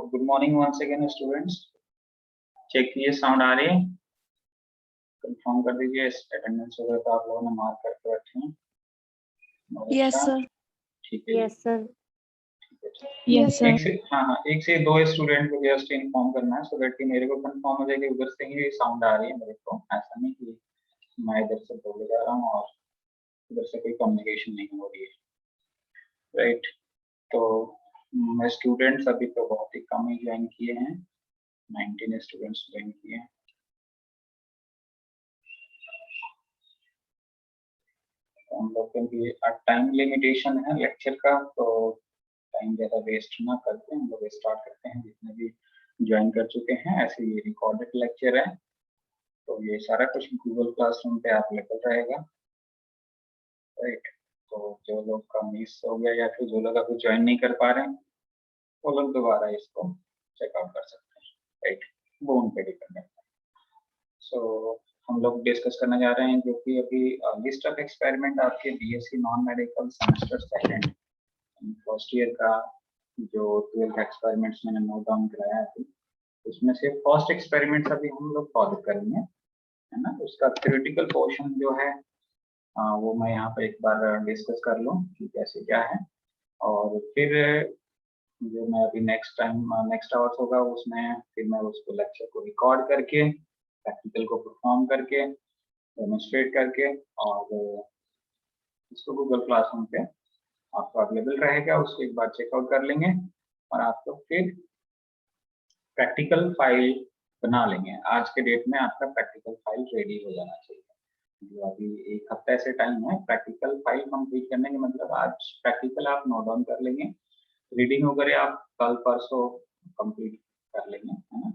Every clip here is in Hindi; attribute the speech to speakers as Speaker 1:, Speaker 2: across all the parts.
Speaker 1: Good morning once again students. Check कीजिए साउंड आ रही है, कंफर्म कर दीजिए। अटेंडेंस वगैरह तो आप लोगों ने मार्क करके रखे हैं।
Speaker 2: Yes sir.
Speaker 1: ठीक है।
Speaker 2: Yes sir.
Speaker 1: Yes sir. एक से दो स्टूडेंट को जस्ट इन्फॉर्म करना है सो दैट कि मेरे को कंफर्म हो जाए कि उधर से ही साउंड आ रही है मेरे को। ऐसा नहीं कि मैं इधर से बोले जा रहा हूँ और उधर से कोई कम्युनिकेशन नहीं हो रही है, राइट। तो स्टूडेंट्स अभी तो बहुत ही कम ही ज्वाइन किए हैं, 19 स्टूडेंट्स ज्वाइन किए हैं। हम लोग क्योंकि टाइम लिमिटेशन है लेक्चर का, तो टाइम ज़्यादा वेस्ट ना करते हम लोग स्टार्ट करते हैं। जितने भी ज्वाइन कर चुके हैं, ऐसे ये रिकॉर्डेड लेक्चर है, तो ये सारा कुछ गूगल क्लासरूम पे अवेलेबल रहेगा, राइट। तो जो लोग का मिस हो गया या फिर जो लोग अभी ज्वाइन नहीं कर पा रहे हैं, वो लोग दोबारा इसको चेकआउट कर सकते हैं, राइट। वो उन पे डिपेंड है। सो हम लोग डिस्कस करने जा रहे हैं जो कि अभी लिस्ट ऑफ एक्सपेरिमेंट आपके BSc non medical semester second first year का जो 12 एक्सपेरिमेंट्स मैंने नोट डाउन कराया अभी, उसमें से फर्स्ट एक्सपेरिमेंट्स अभी हम लोग फॉलो करेंगे, है ना। उसका थ्योरेटिकल पोर्शन जो है वो मैं यहाँ पर एक बार डिस्कस कर लूँ कि कैसे क्या है, और फिर जो मैं अभी नेक्स्ट आवर्स होगा उसमें फिर मैं उसको लेक्चर को रिकॉर्ड करके प्रैक्टिकल को परफॉर्म करके डेमोन्स्ट्रेट करके और इसको गूगल क्लासरूम पे आपको अवेलेबल रहेगा। उसको एक बार चेकआउट कर लेंगे और आपको फिर प्रैक्टिकल फाइल बना लेंगे। आज के डेट में आपका प्रैक्टिकल फाइल रेडी हो जाना चाहिए। जो अभी एक हफ्ते से टाइम है प्रैक्टिकल फाइल कंप्लीट करने के, मतलब आज प्रैक्टिकल आप नोट डाउन कर लेंगे, रीडिंग वगैरह आप कल परसों कंप्लीट कर लेंगे, है ना।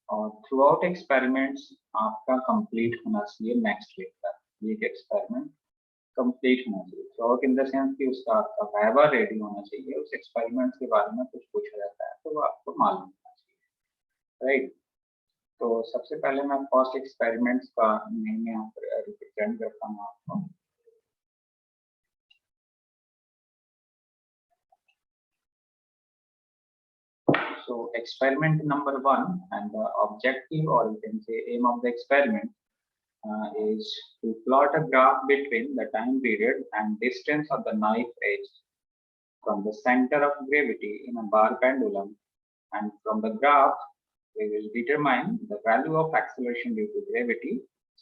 Speaker 1: और थ्रू आउट एक्सपेरिमेंट्स आपका कंप्लीट होना चाहिए नेक्स्ट वीक तक। एक एक्सपेरिमेंट कंप्लीट होना चाहिए through out in the sense कि उसका आपका वाइवा रेडी होना चाहिए। उस एक्सपेरिमेंट के बारे में कुछ पूछा जाता है तो वो आपको मालूम होना चाहिए, राइट। तो सबसे पहले मैं फर्स्ट एक्सपेरिमेंट्स का नेम यहाँ पर रिप्रेजेंट करता हूँ आपको। So experiment number 1 and the objective, or you can say aim of the experiment is to plot a graph between the time period and distance of the knife edge from the center of gravity in a bar pendulum, and from the graph we will determine the value of acceleration due to gravity,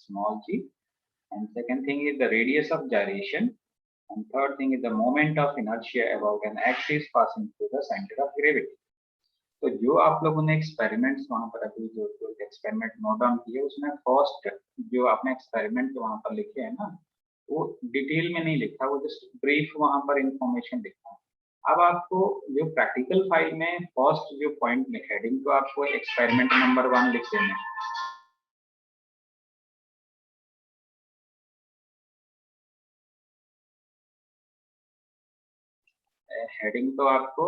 Speaker 1: small g, and second thing is the radius of gyration, and third thing is the moment of inertia about an axis passing through the center of gravity. तो जो आप लोगों ने एक्सपेरिमेंट्स वहां पर अभी जो एक्सपेरिमेंट नोट डाउन किए उसमें फर्स्ट जो आपने एक्सपेरिमेंट वहां पर लिखे है ना, वो डिटेल में नहीं लिखा, वो जस्ट ब्रीफ वहां पर इंफॉर्मेशन लिखा है। अब आपको जो प्रैक्टिकल फाइल में फर्स्ट जो पॉइंट में हेडिंग, तो आपको एक्सपेरिमेंट नंबर 1 लिख देना है। हेडिंग तो आपको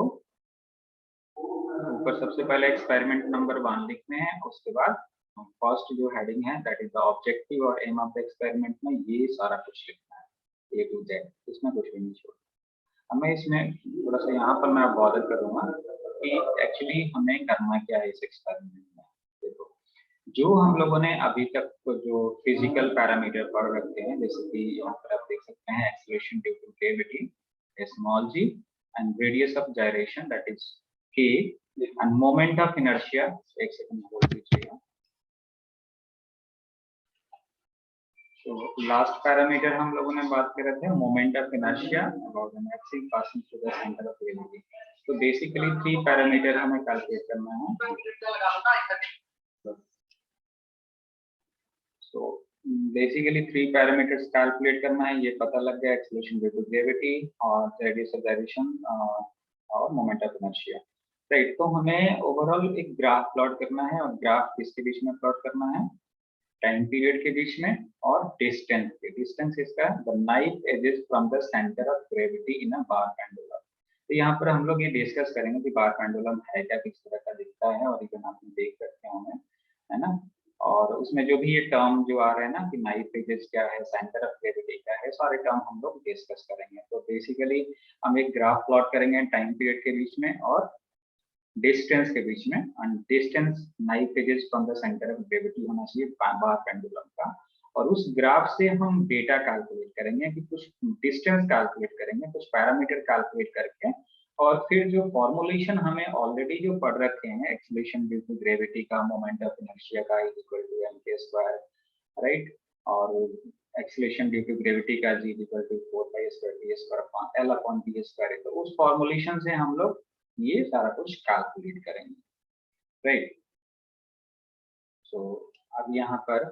Speaker 1: ऊपर सबसे पहले एक्सपेरिमेंट नंबर 1 लिखने हैं, उसके बाद फर्स्ट जो हेडिंग है दैट इज द ऑब्जेक्टिव और एम ऑफ द एक्सपेरिमेंट में ये सारा कुछ लिखना है ए टू जेड, इसमें कुछ भी नहीं छोड़ना। अब मैं इसमें थोड़ा सा यहाँ पर मैं बॉदर करूंगा कि एक्चुअली हमें करना क्या है इस एक्सपेरिमेंट में। देखो, जो हम लोगों ने अभी तक जो फिजिकल पैरामीटर पढ़ रखे हैं, जैसे कि यहाँ पर आप देख सकते हैं acceleration due to gravity small g, and radius of gyration that is k, and moment of inertia, एक सेकंड होल्ड कीजिएगा। तो लास्ट पैरामीटर हम लोगों ने बात कर रहे थे moment of inertia about an axis passing through the centre of gravity. तो बेसिकली 3 पैरामीटर हमें कैलकुलेट करना है। तो बेसिकली 3 पैरामीटर्स कैलकुलेट करना है। ये पता लग गया, एक्सीलरेशन ड्यू टू ग्रेविटी और रेडियस ऑफ gyration और मोमेंट ऑफ इनर्शिया, राइट। तो हमें ओवरऑल एक ग्राफ प्लॉट करना है, और ग्राफ किसके बीच में प्लॉट करना है? टाइम पीरियड के बीच में और डिस्टेंस के। डिस्टेंस इसका the knife edges from the centre of gravity in a bar pendulum. तो यहाँ पर हम लोग ये डिस्कस करेंगे कि बार पेंडुलम है क्या, किस तरह का दिखता है, और इवन आपने देख सकते होंगे, है ना। और उसमें जो भी ये टर्म जो आ रहा है ना कि नाइफ एजेस क्या है, सेंटर ऑफ ग्रेविटी क्या है, सारे टर्म हम लोग डिस्कस करेंगे। तो बेसिकली हम एक ग्राफ प्लॉट करेंगे टाइम पीरियड के बीच में और डिस्टेंस के बीच में, and distance 9 pages from the centre of gravity होना चाहिए बार पेंडुलम का। और उस ग्राफ से हम डेटा कैलकुलेट करेंगे कि कुछ डिस्टेंस कैलकुलेट करेंगे, कुछ पैरामीटर कैलकुलेट करके, और फिर जो फॉर्मुलेशन हमें ऑलरेडी जो पढ़ रखे हैं एक्सेलरेशन ड्यू टू ग्रेविटी का, मोमेंट ऑफ इनर्शिया का is equal to m² right, और एक्सेलरेशन ड्यू टू ग्रेविटी का g equal to 4π² L upon d², तो उस फॉर्मुलेशन से हम लोग ये सारा कुछ कैलकुलेट करेंगे, राइट। सो अब यहाँ पर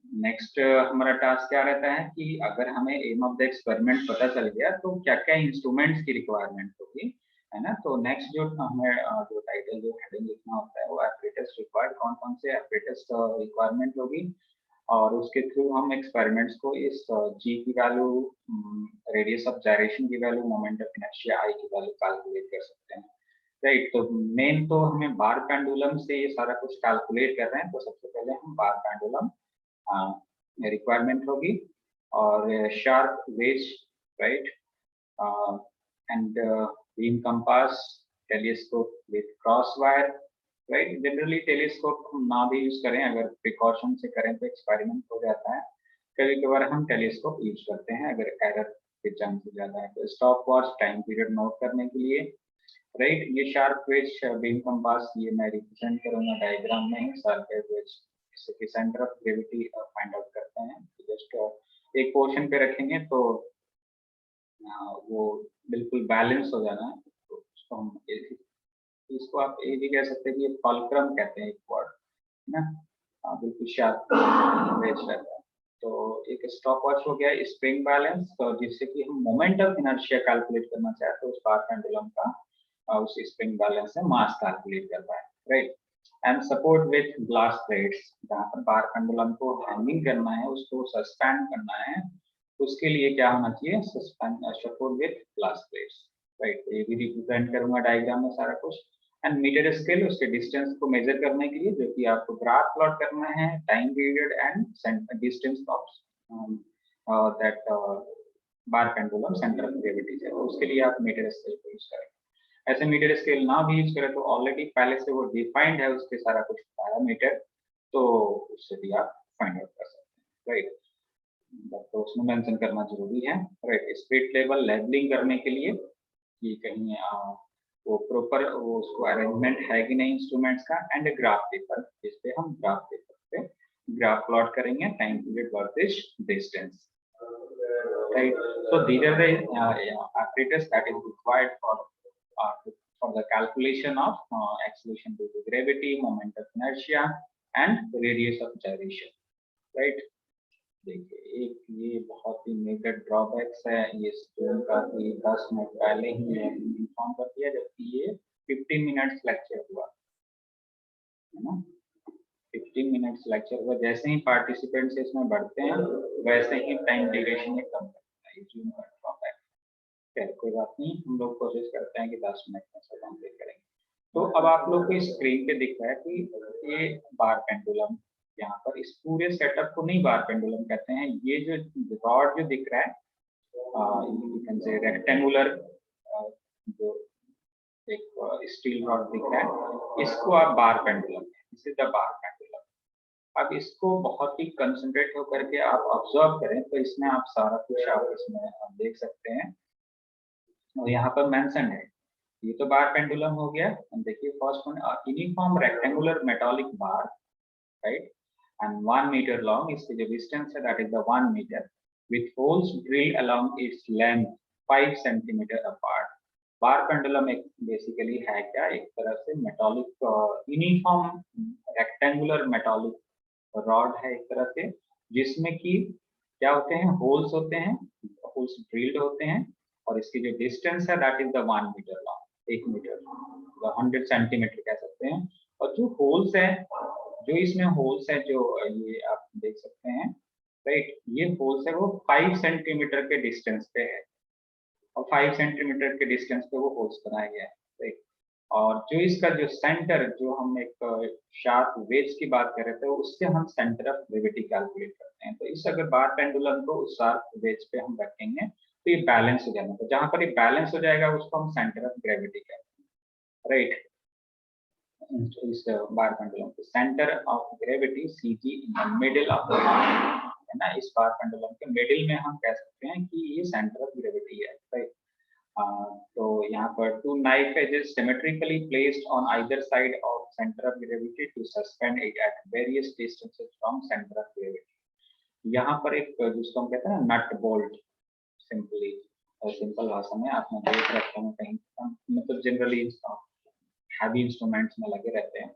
Speaker 1: नेक्स्ट हमारा टास्क क्या रहता है कि अगर हमें एम ऑफ द एक्सपेरिमेंट पता चल गया तो क्या क्या इंस्ट्रूमेंट्स की रिक्वायरमेंट होगी, है ना। तो नेक्स्ट जो हमें जो टाइटल जो हेडिंग लिखना होता है वो एपरेटस रिक्वायर्ड, कौन कौन से एपरेटस रिक्वायरमेंट होगी, और उसके थ्रू हम एक्सपेरिमेंट्स को इस जी की वैल्यू, रेडियस ऑफ जायरेशन की value, moment of inertia I की वैल्यू कैलकुलेट कर सकते हैं, राइट। तो मेन तो हमें बार पेंडुलम से ये सारा कुछ कैलकुलेट कर रहे हैं, तो सबसे पहले हम बार पेंडुलम रिक्वायरमेंट होगी, और sharp wedge, right, and beam compass, telescope with cross wire, right. Generally telescope हम ना भी यूज करें, अगर प्रिकॉशन से करें तो एक्सपेरिमेंट हो जाता है, कभी कभार हम टेलीस्कोप यूज करते हैं अगर एरर के चांसेस ज्यादा है। तो stop watch, time period note करने के लिए, राइट। ये शार्प वेज बीम कंपास ये मैं रिप्रेजेंट करूंगा डायग्राम में ही, शार्प वेज जैसे कि centre of gravity find out करते हैं, जस्ट एक पोर्शन पे रखेंगे तो वो बिल्कुल बैलेंस हो जाना है, तो उसको हम इसको आप ये भी कह सकते हैं कि ये फॉलक्रम कहते हैं एक वर्ड, है ना, बिल्कुल शार्प वेज रहता है। तो एक स्टॉप वॉच हो गया, स्प्रिंग बैलेंस, तो जिससे कि हम मोमेंट ऑफ इनर्शिया कैलकुलेट करना चाहते हैं उस बार पेंडुलम का, उस स्प्रिंग बैलेंस से मास कैलकुलेट कर पाए, right. And support with glass plates, जहाँ पर बार पेंडुलम को हैंगिंग करना है, उसको सस्पेंड करना है, उसके लिए क्या होना चाहिए, support with glass plates, right. ये भी रिप्रेजेंट करूंगा डायग्राम में सारा कुछ। एंड मीटर स्केल, उसके डिस्टेंस को मेजर करने के लिए, जो कि आपको ग्राफ प्लॉट करना है, time period and distance of that bar pendulum centre of gravity है, उसके लिए आप मीटर स्केल को यूज करें। ऐसे मीटर स्केल ना भी यूज करें तो ऑलरेडी पहले से वो डिफाइंड है उसके सारा कुछ पैरामीटर, तो उससे भी आप फाइंड आउट कर सकते हैं, राइट। तो उसमें मेंशन करना जरूरी है, राइट। स्पिरिट लेवल लेबलिंग करने के लिए कि कहीं वो प्रॉपर वो उसको अरेंजमेंट है कि नहीं इंस्ट्रूमेंट्स का, एंड ग्राफ पेपर, जिस पे हम ग्राफ पेपर पे ग्राफ प्लॉट करेंगे, time period versus distance, right? So these are the apparatus that is required for the calculation of acceleration due to gravity, moment of inertia, and radius of gyration, right? देखिए एक ये बहुत ही मेजर ड्रॉबैक्स है, ये स्टूडेंट का भी 10 मिनट पहले ही इन्फॉर्म कर दिया, जबकि ये 15 मिनट्स लेक्चर हुआ, है ना। 15 मिनट्स लेक्चर हुआ, जैसे ही पार्टिसिपेंट्स इसमें बढ़ते हैं वैसे ही टाइम ड्यूरेशन ये कम करता है, जूम का ड्रॉबैक। खैर कोई बात नहीं, हम लोग कोशिश करते हैं कि 10 मिनट में सब कंप्लीट करेंगे। तो अब आप लोग को स्क्रीन पे दिख रहा है कि ये बार पेंडुलम, यहाँ पर इस पूरे सेटअप को नहीं बार पेंडुलम कहते हैं, ये जो रॉड जो दिख रहा है रेक्टेंगुलर जो एक स्टील रॉड दिख रहा है, इसको आप bar pendulum, this is the bar pendulum. अब इसको बहुत ही कंसंट्रेट होकर के आप ऑब्जर्व करें तो इसमें आप सारा कुछ आप इसमें देख सकते हैं, और यहाँ पर मेंशन है, ये तो बार पेंडुलम हो गया। देखिए first one, uniform rectangular metallic bar, right, and 1 meter long, इसकी जो डिस्टेंस है that is the 1 meter, with holes drilled along its length 5 centimeter apart। Bar pendulum एक बेसिकली है क्या, एक तरह से metallic uniform rectangular metallic rod है एक तरह से, जिसमें कि क्या होते हैं, होल्स होते हैं, होल्स ड्रिल्ड होते हैं, और इसकी जो डिस्टेंस है that is the 1 metre long, 1 metre, 100 centimetre कह सकते हैं। और जो होल्स है, जो इसमें होल्स है, जो ये आप देख सकते हैं, राइट, ये होल्स है वो 5 सेंटीमीटर के डिस्टेंस पे है, और 5 सेंटीमीटर के डिस्टेंस पे वो होल्स बनाया गया है, राइट। और जो इसका जो सेंटर, जो हम एक शार्प वेज की बात कर रहे थे, उससे हम सेंटर ऑफ ग्रेविटी कैलकुलेट करते हैं। तो इस अगर बार पेंडुलम को उस शार्प वेज पे हम रखेंगे तो ये बैलेंस हो जाना, तो जहां पर ये बैलेंस हो जाएगा उसको हम सेंटर ऑफ ग्रेविटी कहते हैं, राइट। इस बार पेंडुलम के centre of gravity CG in the middle of the है ना, इस बार पेंडुलम के मिडिल में हम कह सकते हैं कि ये सेंटर ऑफ ग्रेविटी है, राइट। तो यहाँ पर two knife edges symmetrically placed on either side of centre of gravity to suspend it at various distances from centre of gravity. यहाँ पर एक जिसको हम कहते हैं ना नट बोल्ट, सिंपली और सिंपल भाषा में आपने देख रखे हैं कहीं, मतलब जनरली हैवी इंस्ट्रूमेंट्स में लगे रहते हैं,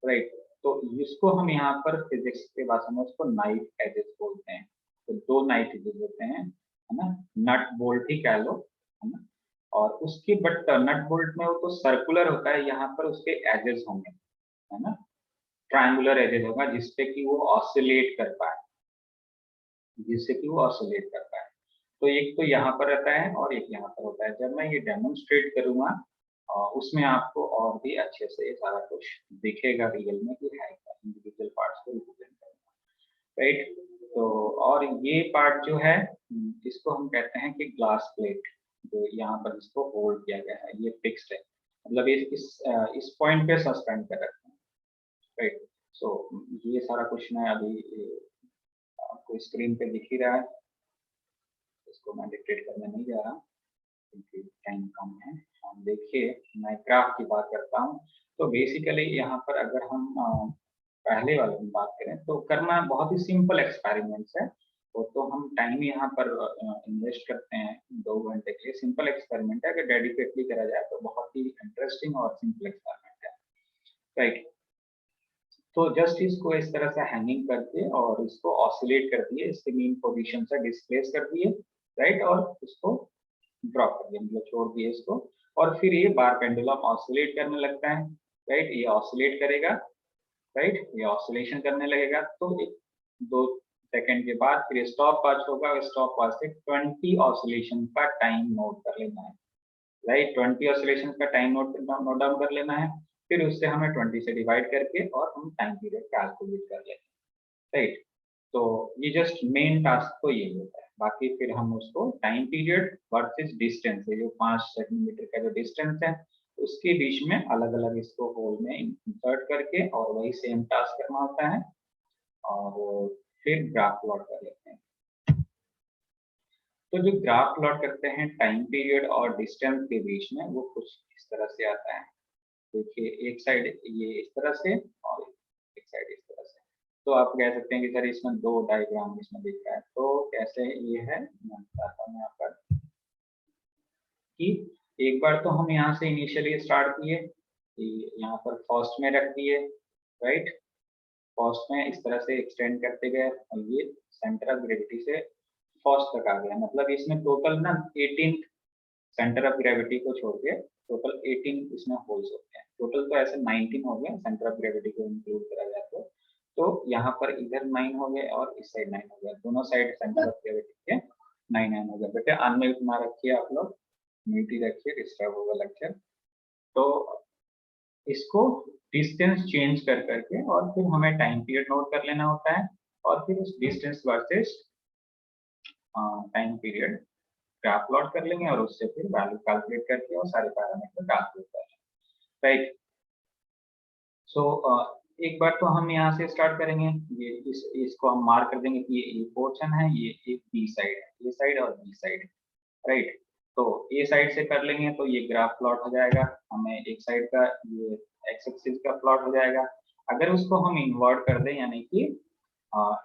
Speaker 1: राइट। तो इसको हम यहाँ पर फिजिक्स के भाषा में उसको नाइफ एजेस बोलते हैं। तो दो नाइफ एजेस होते हैं, है ना, नट बोल्ट ही कह लो, है ना। और उसकी बट नट बोल्ट में वो तो सर्कुलर होता है, यहाँ पर उसके एजेस होंगे, है ना, ट्रायंगुलर एजेस होगा जिससे कि वो ऑसिलेट कर पाए, जिससे कि वो ऑसिलेट कर पाए। तो एक तो यहाँ पर रहता है और एक यहाँ पर होता है। जब मैं ये डेमोन्स्ट्रेट करूंगा उसमें आपको और भी अच्छे से ये सारा कुछ दिखेगा रियल में कि है क्या, इंडिविजुअल पार्ट्स को रिप्रेजेंट करना, राइट। तो और ये पार्ट जो है इसको हम कहते हैं कि ग्लास प्लेट, जो यहाँ पर इसको होल्ड किया गया है, ये फिक्स्ड है, मतलब इस पॉइंट पे सस्पेंड कर रखते हैं, राइट। सो ये सारा कुछ मैं अभी आपको स्क्रीन पे दिख ही रहा है, इसको मैं डिक्टेट करने नहीं जा रहा क्योंकि टाइम कम है। हम देखिए मैं ग्राफ की बात करता हूँ, तो बेसिकली यहाँ पर अगर हम पहले वाले में बात करें तो करना बहुत ही सिंपल एक्सपेरिमेंट्स है, वो तो हम टाइम यहाँ पर इन्वेस्ट करते हैं 2 घंटे के लिए, सिंपल एक्सपेरिमेंट है, अगर डेडिकेटली करा जाए तो बहुत ही इंटरेस्टिंग और सिंपल एक्सपेरिमेंट है, राइट। तो जस्ट इसको इस तरह से हैंगिंग करके और इसको ऑसिलेट कर दिए, इसके मीन पोजीशन से डिस्प्लेस कर दिए, राइट, और उसको ड्रॉप कर दिया, मतलब छोड़ दिए इसको, और फिर ये बार पेंडुलम ऑसिलेट करने लगता है, राइट। ये ऑसिलेट करेगा, राइट, ये ऑसिलेशन करने लगेगा, तो 2 सेकंड के बाद फिर स्टॉप वॉच होगा, स्टॉप वॉच से 20 ऑसिलेशन का टाइम नोट कर लेना है, राइट। 20 ऑसिलेशन का टाइम नोट डाउन कर लेना है, फिर उससे हमें 20 से डिवाइड करके और हम टाइम पीरियड कैलकुलेट कर लेते हैं, राइट। तो ये जस्ट मेन टास्क तो ये होता है, बाकी फिर हम उसको टाइम पीरियड वर्सेस डिस्टेंस है, जो 5 सेंटीमीटर का जो डिस्टेंस है उसके बीच में अलग अलग इसको होल में इंसर्ट करके और वही सेम टास्क करना होता है, और फिर ग्राफ प्लॉट कर लेते हैं। तो जो ग्राफ प्लॉट करते हैं टाइम पीरियड और डिस्टेंस के बीच में, वो कुछ इस तरह से आता है। देखिए एक साइड ये इस तरह से और एक साइड इस तरह से, तो आप कह सकते हैं कि सर इसमें 2 डायग्राम इसमें दिख रहा है, तो कैसे ये है मैं बताता हूँ यहाँ पर कि एक बार तो हम यहाँ से इनिशियली स्टार्ट किए, यहाँ पर फर्स्ट में रख दिए, राइट, फर्स्ट में इस तरह से एक्सटेंड करते गए और ये सेंटर ऑफ ग्रेविटी से फर्स्ट तक आ गया, मतलब इसमें टोटल ना 18 सेंटर ऑफ ग्रेविटी को छोड़ के टोटल 18 इसमें होल्स होते हैं, टोटल तो ऐसे 19 हो गए सेंटर ऑफ ग्रेविटी को इंक्लूड करा जाए तो यहाँ पर इधर 9 हो गए और इस साइड 9 हो गया, दोनों साइड सेंटर ऑफ ग्रेविटी के 9 हो गए। बेटे अनम्यूट ना रखिए आप लोग, म्यूट ही रखिए, डिस्टर्ब होगा लेक्चर। तो इसको डिस्टेंस चेंज कर करके और फिर हमें टाइम पीरियड नोट कर लेना होता है, और फिर उस distance versus time period graph plot कर लेंगे और उससे फिर वैल्यू कैलकुलेट करके और सारे पैरामीटर कैलकुलेट कर लेंगे, राइट। सो एक बार तो हम यहाँ से स्टार्ट करेंगे, ये इसको हम मार्क कर देंगे कि ये पोर्शन है, ये एक बी साइड है, ए साइड और बी साइड, राइट। तो ए साइड से कर लेंगे तो ये ग्राफ प्लॉट हो जाएगा, हमें एक साइड का ये एक्स एक्सिस का प्लॉट हो जाएगा। अगर उसको हम इन्वर्ट कर दें, यानी कि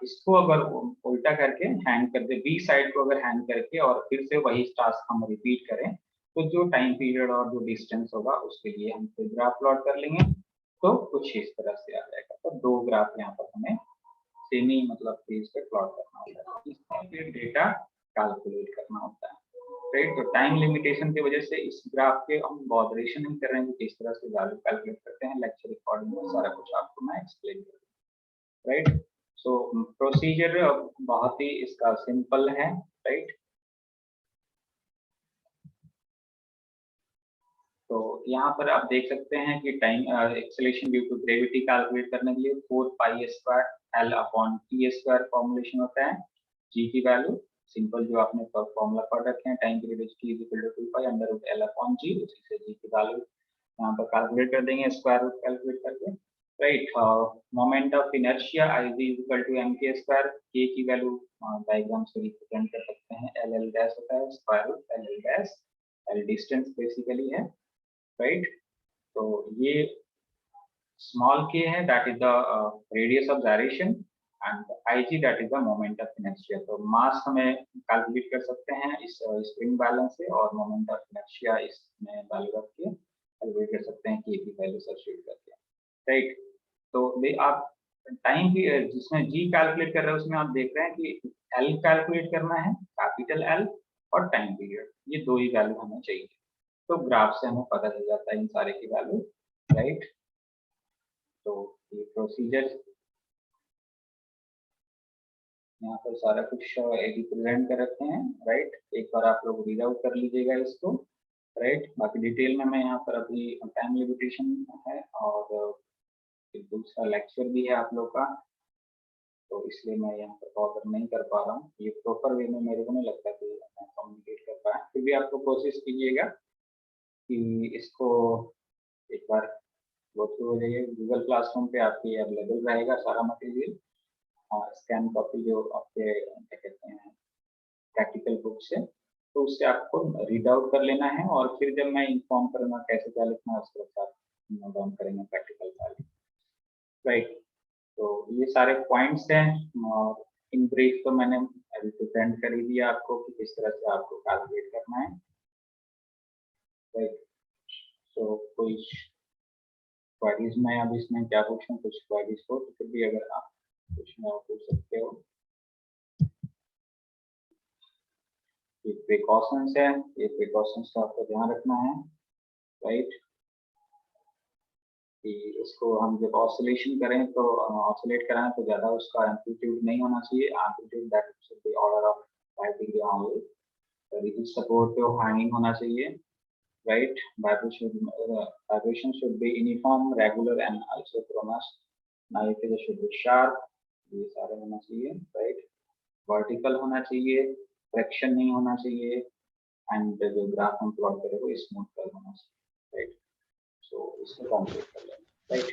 Speaker 1: इसको अगर उल्टा करके हैंग कर दे, बी साइड को अगर हैंग करके और फिर से वही टास्क हम रिपीट करें, तो जो टाइम पीरियड और जो डिस्टेंस होगा उसके लिए हम फिर ग्राफ प्लॉट कर लेंगे, तो कुछ इस तरह से आ जाएगा। तो 2 ग्राफ यहाँ पर हमें सेमी मतलब पेज पे प्लॉट करना होता है, इसमें फिर डेटा कैलकुलेट करना होता है, राइट। तो टाइम लिमिटेशन की वजह से इस ग्राफ के हम बॉदरेशन नहीं कर रहे हैं कि किस तरह से वैल्यू कैलकुलेट करते हैं, लेक्चर रिकॉर्डिंग में सारा कुछ आपको मैं एक्सप्लेन करूँगा, राइट। सो प्रोसीजर बहुत ही इसका सिंपल है, राइट। तो यहाँ पर आप देख सकते हैं कि time acceleration due to gravity calculate करने के लिए 4 pi square L upon T square formulation होता है, जी की वैल्यू सिंपल जो आपने फॉर्मूला पढ़ रखे हैं, time period is t equal to 2 pi under root l upon g, उसी से g की वैल्यू यहाँ पर कैलकुलेट कर देंगे, स्क्वायर रूट कैलकुलेट करके, right. Moment of inertia i v equal to m के स्क्वायर, k की वैल्यू डायग्राम से रिप्रेजेंट कर सकते हैं, l l डैश होता है, square root l l dash, l distance basically है, राइट। तो ये small k है, that is the radius of gyration, and ig that is the moment of inertia। तो मास हमें कैलकुलेट कर सकते हैं इस स्प्रिंग बैलेंस से, और मोमेंट ऑफ इनर्शिया इसमें वैल्यू रख के कैलकुलेट कर सकते हैं, k की वैल्यू सब्स्टिट्यूट करके, राइट। तो आप टाइम की जिसमें g कैलकुलेट कर रहे हैं उसमें आप देख रहे हैं कि l कैलकुलेट करना है, कैपिटल L, और टाइम पीरियड, ये दो ही वैल्यू हमें चाहिए। तो ग्राफ से हमें पता चल जाता है इन सारे की वैल्यू, राइट। तो ये प्रोसीजर यहाँ पर सारा कुछ रिप्रेजेंट कर रखे हैं, राइट। एक बार आप लोग रीड आउट कर लीजिएगा इसको, राइट। बाकी डिटेल में मैं यहाँ पर अभी टाइम लिमिटेशन है, और एक दूसरा लेक्चर भी है आप लोग का, तो इसलिए मैं यहाँ पर कवर नहीं कर पा रहा हूँ। ये प्रॉपर वे में मेरे को नहीं लगता कि मैं कम्युनिकेट कर पाया, फिर भी आप लोग कोशिश कीजिएगा कि इसको एक बार गो थ्रू हो जाइए। गूगल क्लासरूम पे आपकी अवेलेबल रहेगा सारा मटेरियल, स्कैन कॉपी जो आपके क्या कहते हैं प्रैक्टिकल बुक से, तो उससे आपको रीड आउट कर लेना है, और फिर जब मैं इन्फॉर्म करूँगा कैसे क्या लिखना है उसके साथ नोट डाउन करेंगे प्रैक्टिकल वाले, राइट। तो ये सारे पॉइंट्स हैं, और इन ब्रीफ तो मैंने अभी प्रेजेंट कर ही दिया आपको कि किस तरह से आपको कैलकुलेट करना है, राइट। तो कोई क्वेरीज में अब इसमें क्या पूछूं, कुछ क्वेरीज हो तो फिर भी अगर आप पूछना हो पूछ सकते हो। ये प्रिकॉशंस है, ये प्रिकॉशंस का आपको ध्यान रखना है, राइट। कि इसको हम जब ऑसिलेशन करें तो ऑसिलेट कराएं तो ज़्यादा उसका एम्पलीट्यूड नहीं होना चाहिए, amplitude that should be order of 5 degree only. Rigid support पे हैंगिंग होना चाहिए, right? Vibration should be uniform, regular and isochronous. Knife should be sharp, ये सारे होना चाहिए, right? Vertical होना चाहिए, फ्रैक्शन नहीं होना चाहिए, and जो ग्राफ हम प्लॉट करें वो स्मूथ कर होना चाहिए, right? So इसको कंप्लीट कर लेंगे, right?